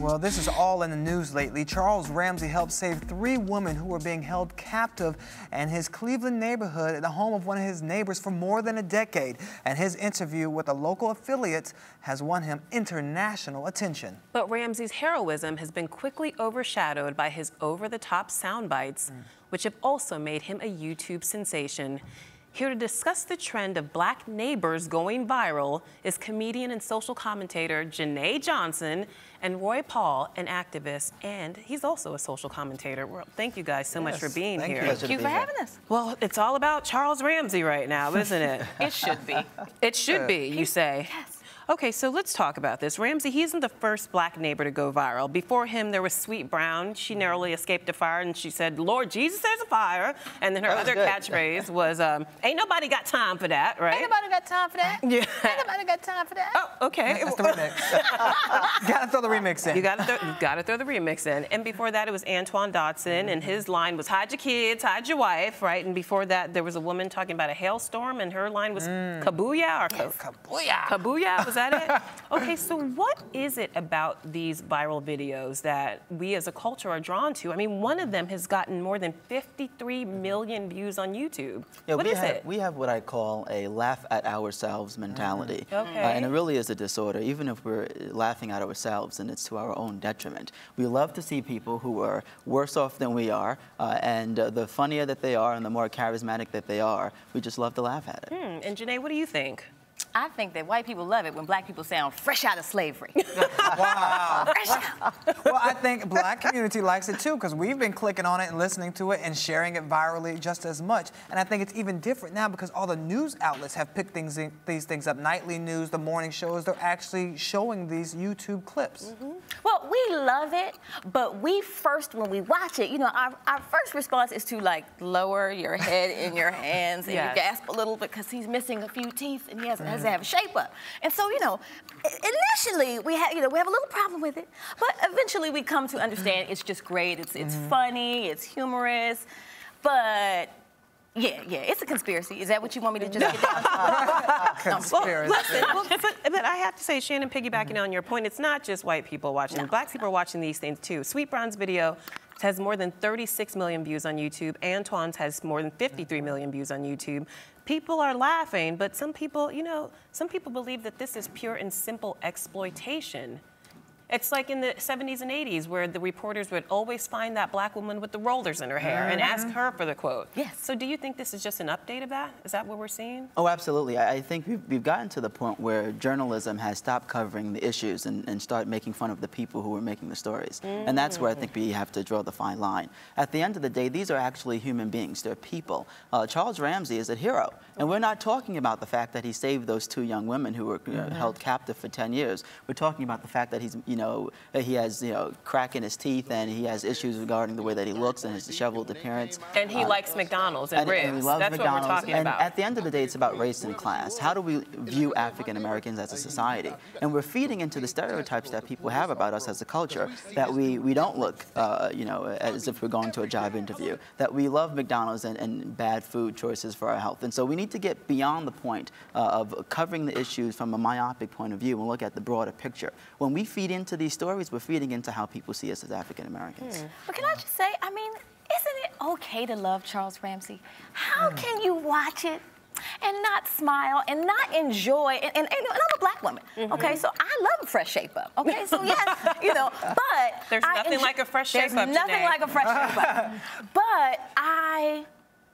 Well, this is all in the news lately. Charles Ramsey helped save 3 women who were being held captive in his Cleveland neighborhood at the home of one of his neighbors for more than a decade. And his interview with a local affiliate has won him international attention. But Ramsey's heroism has been quickly overshadowed by his over-the-top sound bites, which have also made him a YouTube sensation. Here to discuss the trend of black neighbors going viral is comedian and social commentator Jina Johnson and Roy Paul, an activist, and he's also a social commentator. Well, thank you guys so much for being here. Thank you for having us. Well, it's all about Charles Ramsey right now, isn't it? It should be. It should be, you say? Yes. Okay, so let's talk about this. Ramsey, he isn't the first black neighbor to go viral. Before him, there was Sweet Brown. She narrowly escaped a fire, and she said, "Lord Jesus, there's a fire." And then her other catchphrase was, "Ain't nobody got time for that," right? Ain't nobody got time for that. Yeah. Ain't nobody got time for that. Oh, okay. That's the remix. Gotta throw the remix in. You gotta throw the remix in. And before that, it was Antoine Dodson, and his line was, "Hide your kids, hide your wife," right? And before that, there was a woman talking about a hailstorm, and her line was "Kabooyah" or Kabooyah. Kabooyah, was that it? Okay, so what is it about these viral videos that we as a culture are drawn to? I mean, one of them has gotten more than 53 million views on YouTube. Yeah, What is it? We have what I call a laugh at ourselves mentality. Okay. And it really is a disorder, even if we're laughing at ourselves and it's to our own detriment. We love to see people who are worse off than we are, and the funnier that they are and the more charismatic that they are, we just love to laugh at it. And Janae, what do you think? I think that white people love it when black people sound fresh out of slavery. Wow. Fresh out. Well, I think black community likes it too, because we've been clicking on it and listening to it and sharing it virally just as much. And I think it's even different now because all the news outlets have picked these things up. Nightly news, the morning shows, they're actually showing these YouTube clips. Well, we love it, but we first, when we watch it, you know, our first response is to like lower your head in your hands and you gasp a little bit because he's missing a few teeth and he has to have a shape up. And so, you know, initially we have a little problem with it, but eventually we come to understand it's just great. It's funny, it's humorous, but yeah, it's a conspiracy. Is that what you want me to just get down to? Conspiracy. Well, listen, but I have to say, Shannon, piggybacking on your point, it's not just white people watching. No. Black people are watching these things too. Sweet Brown's video has more than 36 million views on YouTube. Antoine's has more than 53 million views on YouTube. People are laughing, but some people, you know, some people believe that this is pure and simple exploitation. It's like in the 70s and 80s where the reporters would always find that black woman with the rollers in her hair and ask her for the quote. Yes. So do you think this is just an update of that? Is that what we're seeing? Oh, absolutely. I think we've gotten to the point where journalism has stopped covering the issues and started making fun of the people who are making the stories. And that's where I think we have to draw the fine line. At the end of the day, these are actually human beings. They're people. Charles Ramsey is a hero. And we're not talking about the fact that he saved those 2 young women who were held captive for 10 years. We're talking about the fact that he's, he has, crack in his teeth and he has issues regarding the way that he looks and his disheveled appearance. And he likes McDonald's and ribs. And we love That's McDonald's. what we're talking and about. At the end of the day, it's about race and class. How do we view African Americans as a society? And we're feeding into the stereotypes that people have about us as a culture, that we don't look, as if we're going to a job interview, that we love McDonald's and bad food choices for our health. And so we need to get beyond the point of covering the issues from a myopic point of view and look at the broader picture. When we feed into these stories, we're feeding into how people see us as African Americans. But can I just say, I mean, isn't it okay to love Charles Ramsey? How can you watch it and not smile and not enjoy, and I'm a black woman, okay? So I love a fresh shape up, okay? So yes, but There's nothing like a fresh shape up, There's nothing Janae. like a fresh shape up. But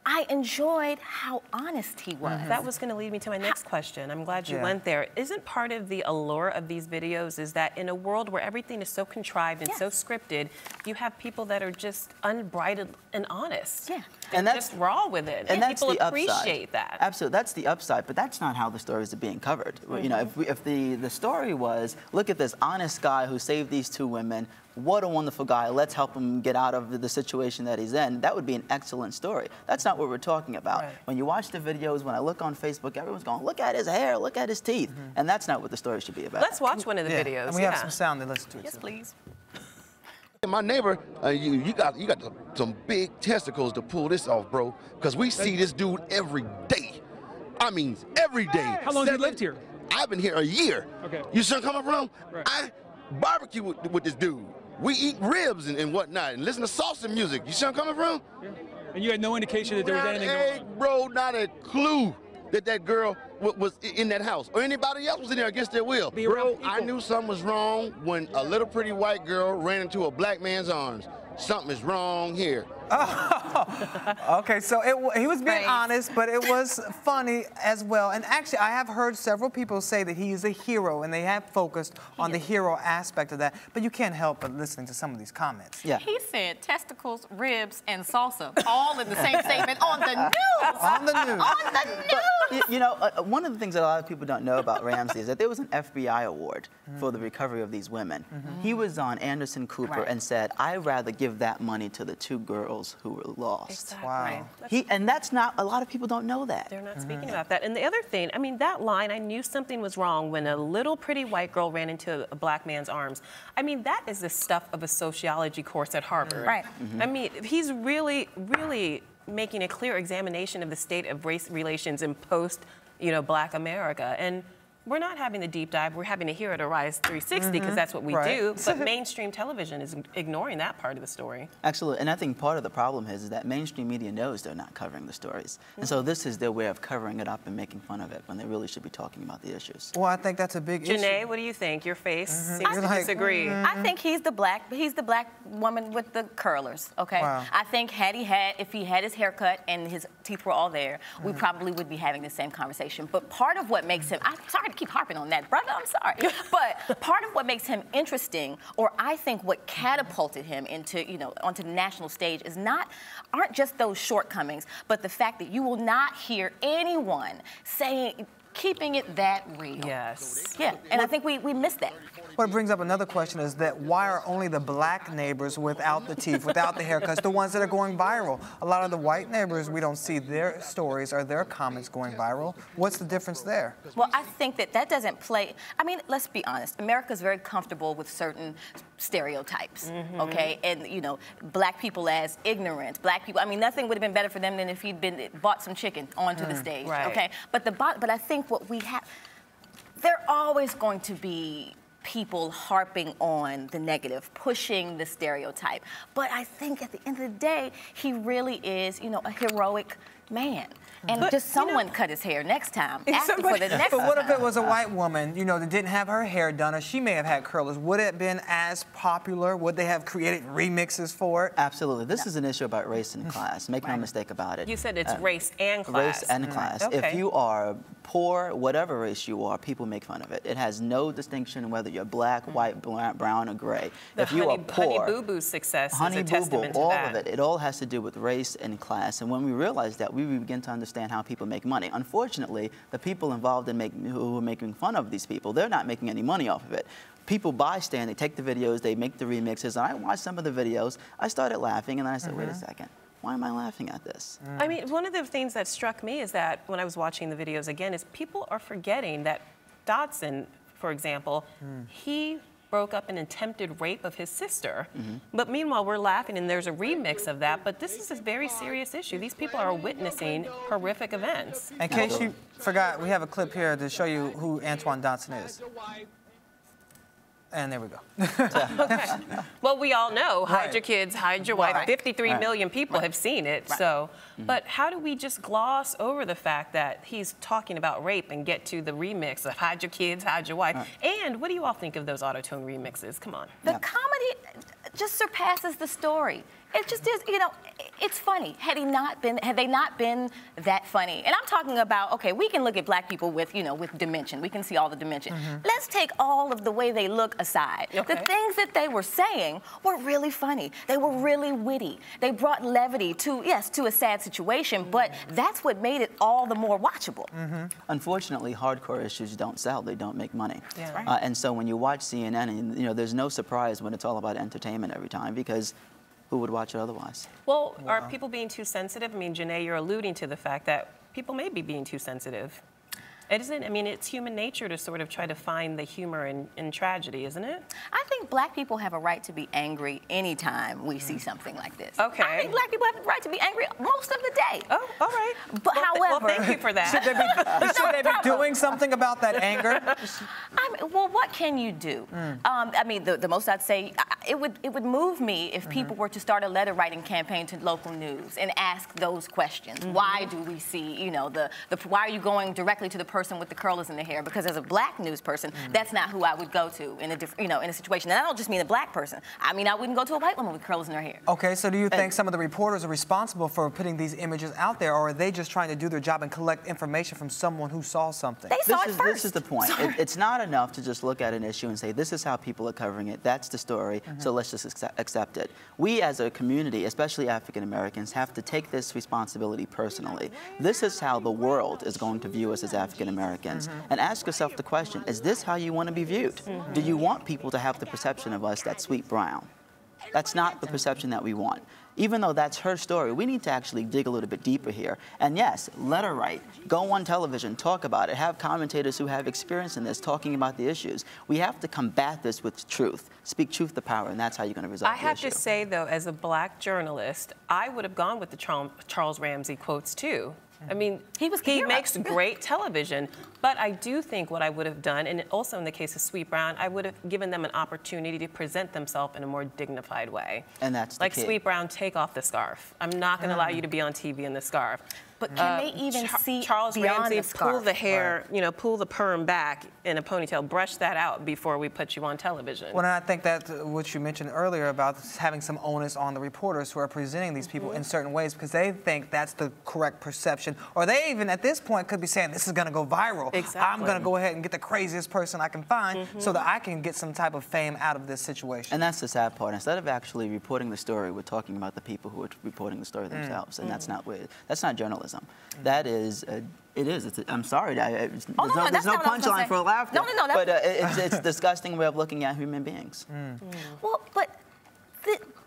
I enjoyed how honest he was. That was going to lead me to my next question. I'm glad you went there. Isn't part of the allure of these videos is that in a world where everything is so contrived and so scripted, you have people that are just unbridled and honest. Yeah. And that's just raw with it. And that's people the appreciate upside. that. Absolutely, that's the upside, but that's not how the stories are being covered. If the story was, look at this honest guy who saved these 2 women, what a wonderful guy, let's help him get out of the situation that he's in, that would be an excellent story. That's not what we're talking about. Right. When you watch the videos, when I look on Facebook, everyone's going, look at his hair, look at his teeth. And that's not what the story should be about. Let's watch one of the videos. And we have some sound to listen to. Yes, please. My neighbor, you got some big testicles to pull this off, bro. Because we see this dude every day. I mean, every day. How long have you lived here? I've been here a year. Okay. You see where I'm coming from? Right. barbecue with this dude. We eat ribs and whatnot and listen to salsa music. You see where I'm coming from? Yeah. And you had no indication that there was anything going on? Bro, not a clue that girl was in that house or anybody else was in there against their will. Bro, I knew something was wrong when a little pretty white girl ran into a black man's arms. Something is wrong here. Oh, okay, so he was being honest, but it was funny as well. And actually, I have heard several people say that he is a hero, and they have focused on the hero aspect of that. But you can't help but listening to some of these comments. Yeah. He said testicles, ribs, and salsa, all in the same statement on the news. On the news. On the news. You know, one of the things that a lot of people don't know about Ramsey is that there was an FBI award for the recovery of these women. He was on Anderson Cooper and said, I'd rather give that money to the 2 girls who were lost. Exactly. Wow. And that's not, a lot of people don't know that. They're not speaking about that. And the other thing, I mean, that line, I knew something was wrong when a little pretty white girl ran into a black man's arms. I mean, that is the stuff of a sociology course at Harvard. Right. I mean, he's really, really making a clear examination of the state of race relations in post, Black America. And we're not having the deep dive. We're having to hear it at Rise 360 because that's what we do. But mainstream television is ignoring that part of the story. Absolutely. And I think part of the problem is that mainstream media knows they're not covering the stories. And so this is their way of covering it up and making fun of it when they really should be talking about the issues. Well, I think that's a big issue. Janae, what do you think? Your face seems to disagree. I think he's the black woman with the curlers, okay? Wow. I think if he had his haircut and his teeth were all there, we probably would be having the same conversation. But part of what makes him, I'm sorry to keep harping on that, brother, I'm sorry. But part of what makes him interesting, or I think what catapulted him into, onto the national stage aren't just those shortcomings, but the fact that you will not hear anyone keeping it that real. Yes. Yeah, and I think we missed that. What brings up another question is that why are only the black neighbors without the teeth, without the haircuts, the ones that are going viral? A lot of the white neighbors, we don't see their stories or their comments going viral. What's the difference there? Well, I think that doesn't play. I mean, let's be honest. America's very comfortable with certain stereotypes, okay? And, black people as ignorant. Black people, I mean, nothing would have been better for them than if he'd bought some chicken onto the stage, okay? But I think what we have, there are always going to be people harping on the negative, pushing the stereotype. But I think at the end of the day, he really is, a heroic man. And just someone cut his hair next time. Ask him for the next But what if time. it was a white woman, that didn't have her hair done, or she may have had curlers? Would it have been as popular? Would they have created remixes for it? Absolutely. This is an issue about race and class. Make no mistake about it. You said it's race and class. Race and class. Okay. If you are poor, whatever race you are, people make fun of it. It has no distinction whether you're black, white, brown, or gray. If you are poor, Honey Boo Boo's success Honey is a testament to all that. of it. It all has to do with race and class. And when we realize that, we begin to understand how people make money. Unfortunately, the people involved in who are making fun of these people, they're not making any money off of it. People bystand, they take the videos, they make the remixes, and I watched some of the videos, I started laughing, and then I said, wait a second. Why am I laughing at this? I mean, one of the things that struck me is that when I was watching the videos again is people are forgetting that Dodson, for example, he broke up an attempted rape of his sister. But meanwhile, we're laughing and there's a remix of that, but this is a very serious issue. These people are witnessing horrific events. In case you forgot, we have a clip here to show you who Antoine Dodson is. And there we go. Okay. Well, we all know, hide your kids, hide your wife. 53 million people have seen it. So, but how do we just gloss over the fact that he's talking about rape and get to the remix of hide your kids, hide your wife? And what do you all think of those auto-tune remixes? Come on. The comedy just surpasses the story. It just is, it's funny. Had they not been that funny, and I'm talking about, okay, we can look at black people with, with dimension. We can see all the dimension. Let's take all of the way they look aside. Okay. The things that they were saying were really funny. They were really witty. They brought levity to a sad situation, but that's what made it all the more watchable. Unfortunately, hardcore issues don't sell. They don't make money. Yeah. And so when you watch CNN, and, there's no surprise when it's all about entertainment every time, because who would watch it otherwise? Well, are people being too sensitive? I mean, Janae, you're alluding to the fact that people may be being too sensitive. It isn't, I mean, it's human nature to sort of try to find the humor in tragedy, isn't it? I think think black people have a right to be angry anytime we see something like this. Okay. I think black people have the right to be angry most of the day. Oh, all right. But however, well, thank you for that. Should they be doing something about that anger? well, what can you do? I mean, the most I'd say, it would move me if people were to start a letter writing campaign to local news and ask those questions. Why do we see, you know, why are you going directly to the person with the curlers in the hair? Because as a black news person, that's not who I would go to in a different, you know, in a situation. And I don't just mean a black person. I mean, I wouldn't go to a white woman with curlers in her hair. Okay, so do you think some of the reporters are responsible for putting these images out there, or are they just trying to do their job and collect information from someone who saw something? They saw it first. This is the point. It's not enough to just look at an issue and say, this is how people are covering it, that's the story, so let's just accept it. We as a community, especially African Americans, have to take this responsibility personally. This is how the world is going to view us as African Americans. And ask yourself the question, is this how you want to be viewed? Do you want people to have the perception of us that's sweet brown? That's not the perception that we want. Even though that's her story, we need to actually dig a little bit deeper here. And yes, let her write. Go on television, talk about it. Have commentators who have experience in this talking about the issues. We have to combat this with truth. Speak truth to power, and that's how you're going to resolve the issue. I have to say, though, as a black journalist, I would have gone with the Charles Ramsey quotes, too. I mean, he makes great television, but I do think what I would have done, and also in the case of Sweet Brown, I would have given them an opportunity to present themselves in a more dignified way. And that's the like key. Sweet Brown, take off the scarf. I'm not going to allow you to be on TV in the scarf. But can they even see Charles beyond Ramsey, the scarf? pull the hair, you know, pull the perm back in a ponytail, brush that out before we put you on television. Well, and I think that what you mentioned earlier about having some onus on the reporters who are presenting these people in certain ways because they think that's the correct perception, or they even at this point could be saying this is going to go viral. Exactly. I'm going to go ahead and get the craziest person I can find so that I can get some type of fame out of this situation. And that's the sad part. Instead of actually reporting the story, we're talking about the people who are reporting the story themselves, and that's not journalism. That is, I'm sorry, there's no punchline for laughter. No, but it's a disgusting way of looking at human beings. Well, but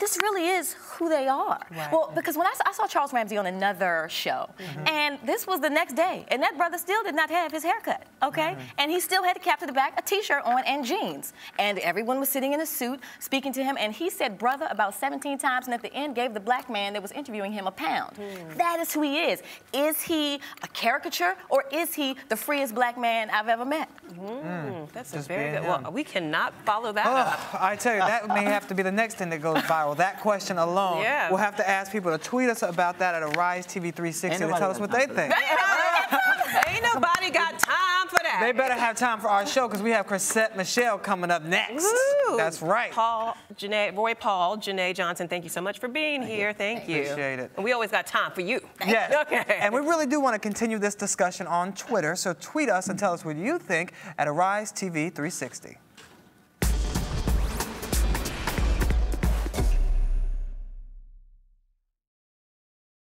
this really is who they are. Right. Well, because when I saw Charles Ramsey on another show, and this was the next day, and that brother still did not have his haircut, okay? And he still had a cap to the back, a T-shirt on, and jeans. And everyone was sitting in a suit speaking to him, and he said brother about 17 times, and at the end gave the black man that was interviewing him a pound. That is who he is. Is he a caricature, or is he the freest black man I've ever met? That's Just a very being good. Well, we cannot follow that up. I tell you, that may have to be the next thing that goes viral. That question alone. Yeah. We'll have to ask people to tweet us about that at Arise TV 360 to tell us what they think. Ain't nobody got time for that. They better have time for our show because we have Chrisette Michelle coming up next. Woo. That's right. Roy Paul, Janae Johnson, thank you so much for being here. Thank you. Appreciate it. And we always got time for you. Yes. Okay. And we really do want to continue this discussion on Twitter, so tweet us and tell us what you think at Arise TV 360.